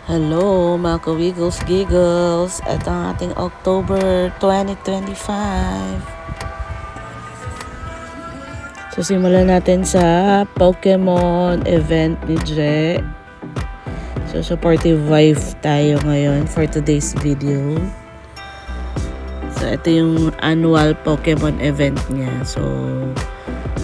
Hello mga ka-Wiggles Giggles! Ito ang ating October 2025. So simulan natin sa Pokemon event ni Je. So supportive wife tayo ngayon for today's video. So ito yung annual Pokemon event niya. So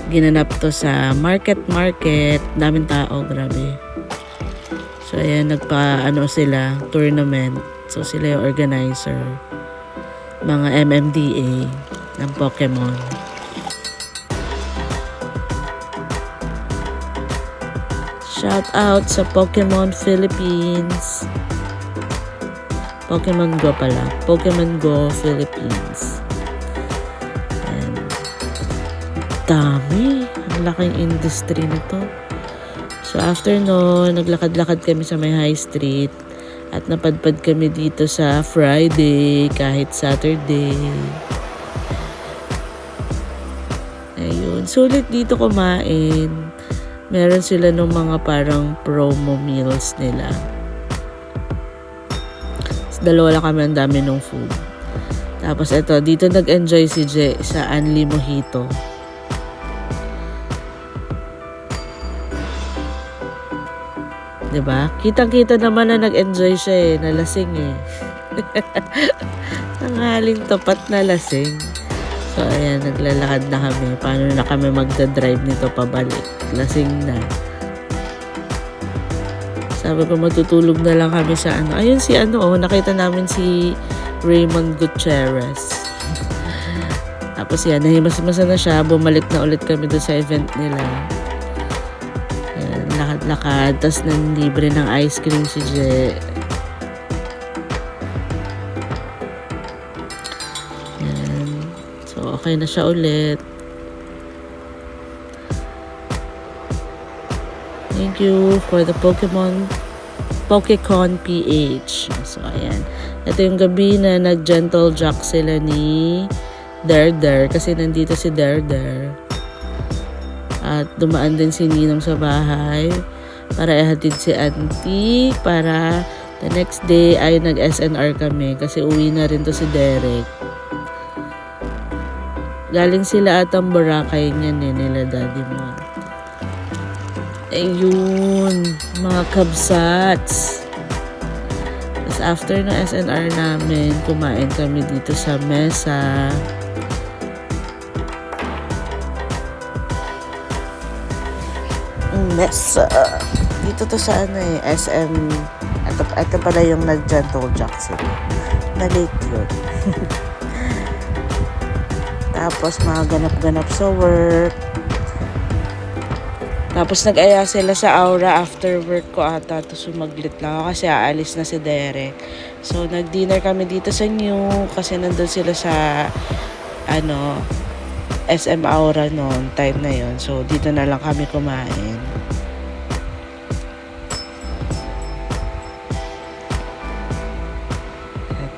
ginanap to sa market. Daming tao, grabe. So ayan, sila, tournament. So sila yung organizer. Mga MMDA ng Pokemon. Shout out sa Pokemon Philippines. Pokemon Go pala. Pokemon Go Philippines. Ayan. Dami. Ang laking industry nito. So after noon, naglakad-lakad kami sa may high street at napadpad kami dito sa Friday kahit Saturday. Ayun, sulit dito kumain. Meron sila ng mga parang promo meals nila. Dalawa lang kami, ang dami ng food. Tapos ito, dito nag-enjoy si Je sa Anli Mojito. Diba? Kitang-kita naman na nag-enjoy siya nalasing Nanghaling tapat na lasing. So, ayan, naglalakad na kami. Paano na kami magdadrive nito pabalik? Lasing na. Sabi ko, matutulog na lang kami sa Ayun si nakita namin si Raymond Gutierrez. Tapos yan, nahimas-masa na siya. Bumalik na ulit kami doon sa event nila. Lakad-lakad, tas nanlibre ng ice cream si Je. Yan. So, okay na siya ulit. Thank you for the Pokecon PH. So, ayan. Ito yung gabi na nag-gentle jack sila ni Derder kasi nandito si Derder. At dumaan din si Ninong sa bahay para ihatid si Auntie para the next day ay nag-SNR kami kasi uwi na rin to si Derek. Galing sila atang Boracay niyan nila Daddy mo. Ayun, mga kabsats. Tapos after ng SNR namin, kumain kami dito sa mesa. Mesa. Dito to sa SM. Ito pala yung nag-gentle Jackson. Na-late yun. Tapos mga ganap-ganap sa work. Tapos nag-aya sila sa Aura after work ko ata. Tapos sumaglit lang ako kasi aalis na si Derek. So nag-dinner kami dito sa New kasi nandun sila sa SM Aura noon, time na yon. So dito na lang kami kumain.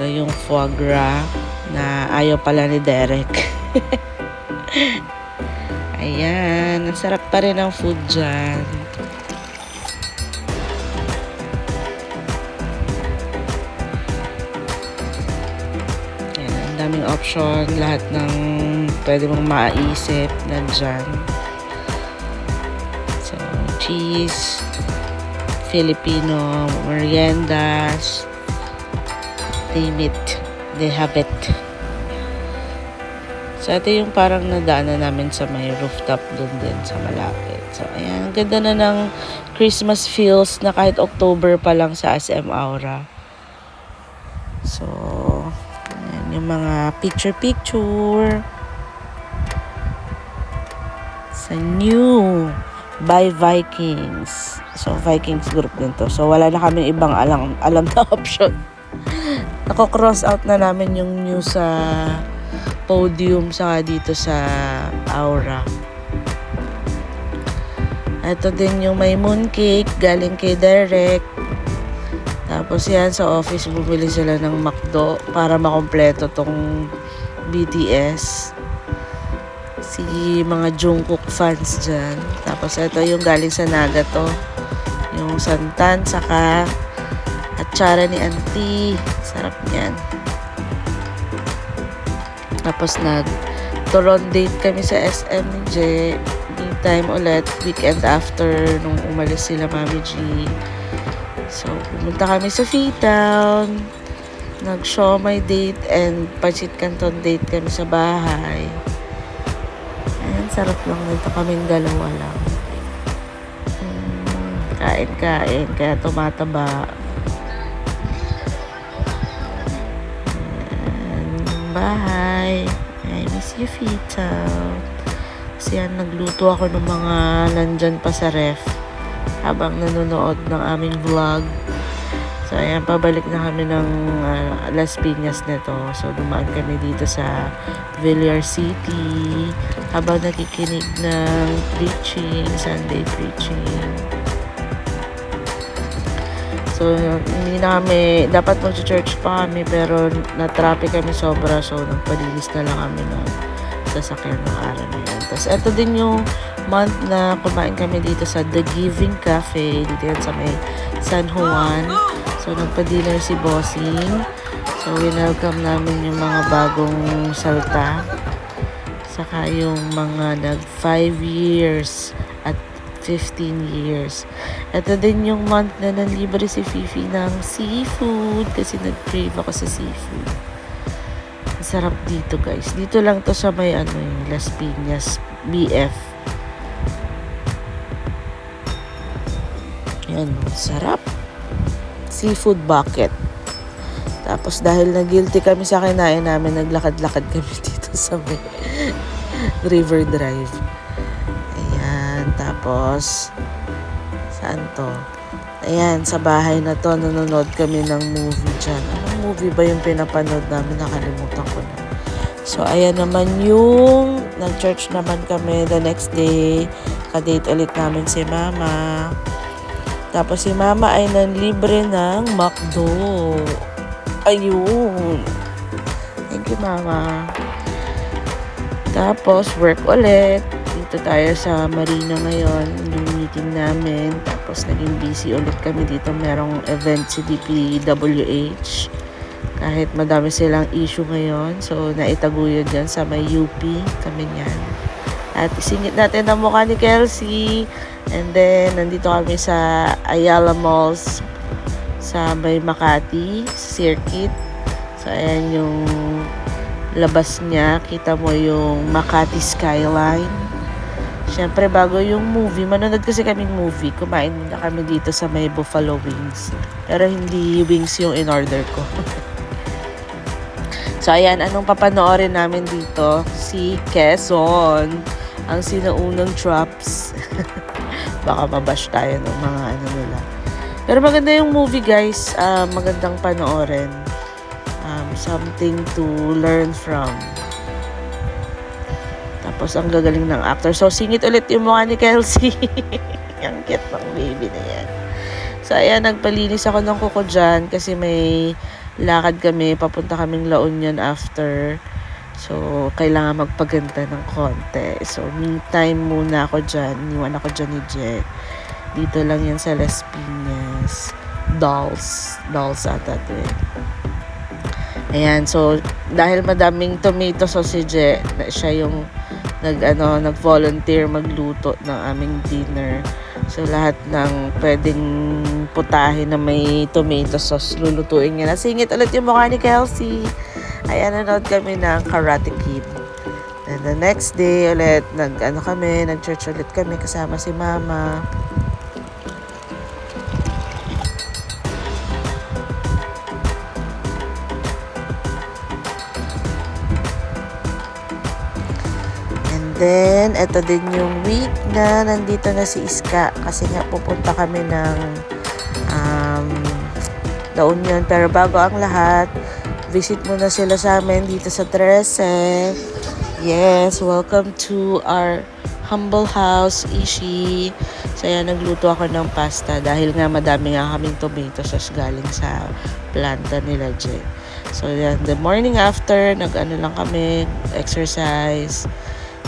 Ito yung foie gras na ayaw pala ni Derek. Ayan, ang sarap pa rin ang food dyan. Ayan, ang daming option, lahat ng pwede mong maisip nandyan. So, cheese, Filipino meriendas, name it, they have it. So, ito yung parang nadaanan namin sa may rooftop dun din sa malapit. So, ayan, ganda na ng Christmas feels na kahit October pa lang sa SM Aura. So, ayan, yung mga picture sa New by Vikings. So, Vikings group din to. So, wala na kami ibang alam na option. Nako-cross out na namin yung New sa podium saka dito sa Aura. Ito din yung may mooncake galing kay Derek. Tapos yan sa office bumili sila ng McDo para makompleto tong BTS. Si mga Jungkook fans dyan. Tapos ito yung galing sa Nagato. Yung santan saka Atsara ni auntie. Sarap niyan. Tapos turon date kami sa SM ni Je. Meantime ulit, weekend after nung umalis sila Mami G. So, pumunta kami sa Freetown. Nag-show my date and Pancit Canton date kami sa bahay. Ayan, sarap lang dito kaming dalawa lang. Kain-kain, kaya tumataba. Ayan, bahay. I miss you, Freetown. Kasi yan, nagluto ako ng mga nandyan pa sa ref habang nanonood ng aming vlog. So, ayan, pabalik na kami ng Las Piñas nito. So, dumaan kami dito sa Villar City habang nakikinig ng preaching, Sunday preaching. So, hindi na kami, dapat mag-church pa kami, pero na-traffic kami sobra. So, nagpalinis na lang kami ng sasakyan ng araw na yun. Tapos, ito din yung month na kumain kami dito sa The Giving Cafe. Dito yan sa may San Juan. So, nagpa-dinner si Bossing. So, winelcome namin yung mga bagong salta. Saka yung mga nag 5 years at 15 years. Ito din yung month na nanlibre si Fifi ng seafood kasi nag-crave ako sa seafood. Ang sarap dito, guys. Dito lang to sa may Las Piñas BF. Yan, sarap. Seafood bucket. Tapos dahil na-guilty kami sa kinain namin, naglakad-lakad kami dito sa may River Drive. Ayan, tapos saan to? Ayan, sa bahay na to, nanonood kami ng movie dyan. Anong movie ba yung pinapanood namin? Nakalimutan ko na. So, ayan naman yung nag-church naman kami the next day. Kadate ulit namin si Mama. Tapos si Mama ay nanlibre ng McDo. Ayun. Thank you, Mama. Tapos, work ulit. Dito tayo sa Marina ngayon. Yung meeting namin. Tapos, naging busy ulit kami dito. Merong event si DPWH. Kahit madami silang issue ngayon. So, naitaguyod dyan sa may UP. Kami niyan. At isingit natin ang mukha ni Kelsey. And then, nandito kami sa Ayala Malls sa may Makati Circuit. So, ayan yung labas niya. Kita mo yung Makati skyline. Siyempre, bago yung movie, manonood kasi kaming movie. Kumain na kami dito sa may Buffalo Wings. Pero hindi wings yung in-order ko. So, ayan, anong papanoorin namin dito? Si Quezon. Ang sinaunang drops. Baka mabash tayo ng mga nila. Pero maganda yung movie, guys. Magandang panoorin. Something to learn from. Tapos, ang gagaling ng actor. So, singit ulit yung mukha ni Kelsey. Ang cute ng baby na yan. So, ayan, nagpalinis ako ng kuko dyan kasi may lakad kami. Papunta kaming La Union after. So, kailangan magpaganda ng konti. So, me time muna ako dyan. Iniwan ako dyan ni Je. Dito lang yan sa Las Piñas. Dolls ata ito eh. Ayan, so, dahil madaming tomato sauce si Je, siya yung nag-volunteer magluto ng aming dinner. So, lahat ng pwedeng putahe na may tomato sauce, lulutuin niya na. Singit ulit yung mukha ni Kelsey. Ayan, nanood kami ng Karate Kid. And the next day ulit, nag-church ulit kami kasama si Mama. Then, ito din yung week na nandito na si Iska kasi nga pupunta kami ng La Union. Pero bago ang lahat, visit muna sila sa amin dito sa 13. Yes, welcome to our humble house, Ishi. So, ayan, nagluto ako ng pasta dahil nga madami nga kaming tomato sauce galing sa planta nila, Je. So, yan, the morning after, lang kami, exercise.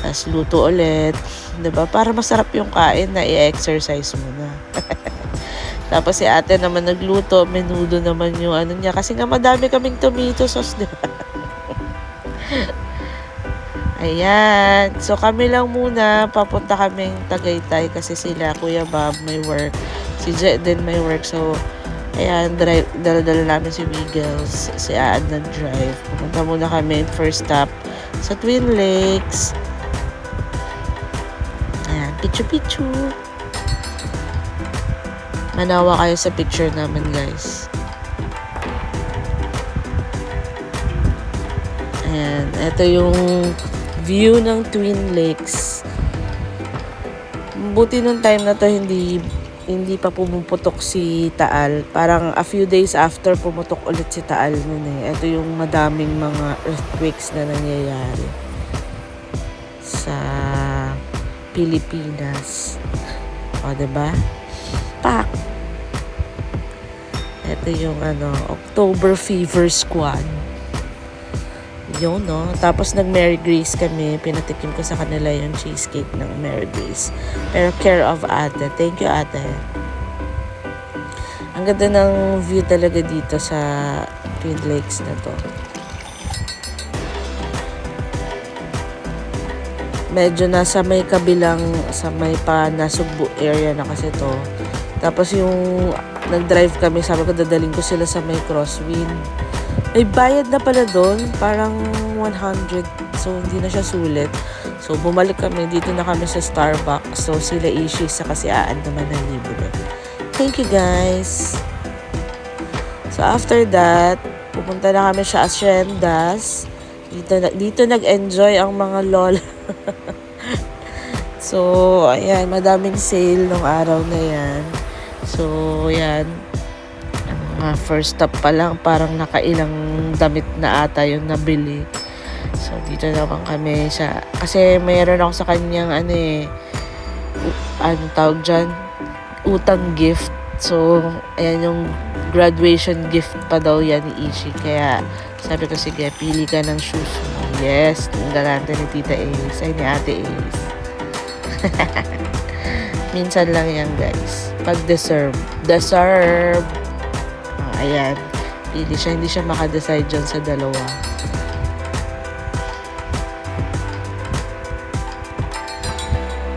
Tapos luto ulit. Diba? Para masarap yung kain na i-exercise mo na. Tapos si ate naman nagluto, menudo naman yung ano niya. Kasi nga madami kaming tomato sauce, di ba? Ayan. So kami lang muna, papunta kaming Tagaytay kasi sila, Kuya Bob, may work. Si Jet din may work. So, ayan, dala-dala namin si Wiggles. Si Aad nag-drive. Pumunta muna kami, first stop, sa Twin Lakes. Ayan, pichu-pichu. Manawa kayo sa picture namin, guys. Ayan, ito yung view ng Twin Lakes. Buti nung time na to hindi pa pumuputok si Taal. Parang a few days after pumutok ulit si Taal nun eh. Ito yung madaming mga earthquakes na nangyayari sa Pilipinas. O, diba? Pak! Ito yung October Fever Squad. Yun, no? Tapos nag-Mary Grace kami. Pinatikim ko sa kanila yung cheesecake ng Mary Grace. Pero care of ate. Thank you, ate. Ang ganda ng view talaga dito sa Twin Lakes na to. Medyo nasa may kabilang, sa may Nasugbu area na kasi to. Tapos yung nag-drive kami, sabi ko dadaling ko sila sa may Crosswind. May bayad na pala doon, parang 100. So, hindi na siya sulit. So, bumalik kami. Dito na kami sa Starbucks. So, sila Ishi sa kasi Aan naman ng libre. Thank you, guys. So, after that, pupunta na kami sa Haciendas. Dito nag-enjoy ang mga lola. So, ayan, madaming sale nung araw na yan. So, ayan. First stop pa lang, parang nakailang damit na ata yung nabili. So, dito naman kami sa... Kasi mayroon ako sa kanyang tawag dyan? Utang gift. So, ayan yung graduation gift pa daw yan ni Ishi. Kaya, sabi ko, sige, pili ka ng shoes mo. Yes, yung galante ni Tita Ace. Ay, ni Ate Ace. Minsan lang yan, guys. Pag deserve. Ayan. Pili siya. Hindi siya makadecide dyan sa dalawa.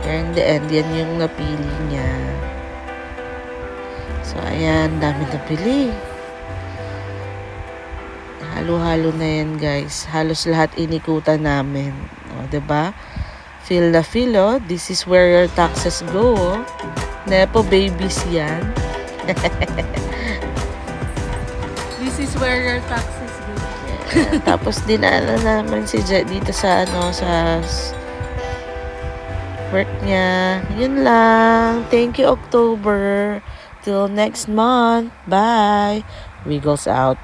And the end, yan yung napili niya. So, ayan. Dami napili. Halo-halo na yan, guys. Halos lahat inikutan namin. O, diba? Feel na feel, oh. This is where your taxes go, oh. Nepo babies yan. This is where your taxes go. Tapos dinala naman si Jet dito sa sa work niya. Yun lang. Thank you, October. Till next month. Bye. Wiggles out.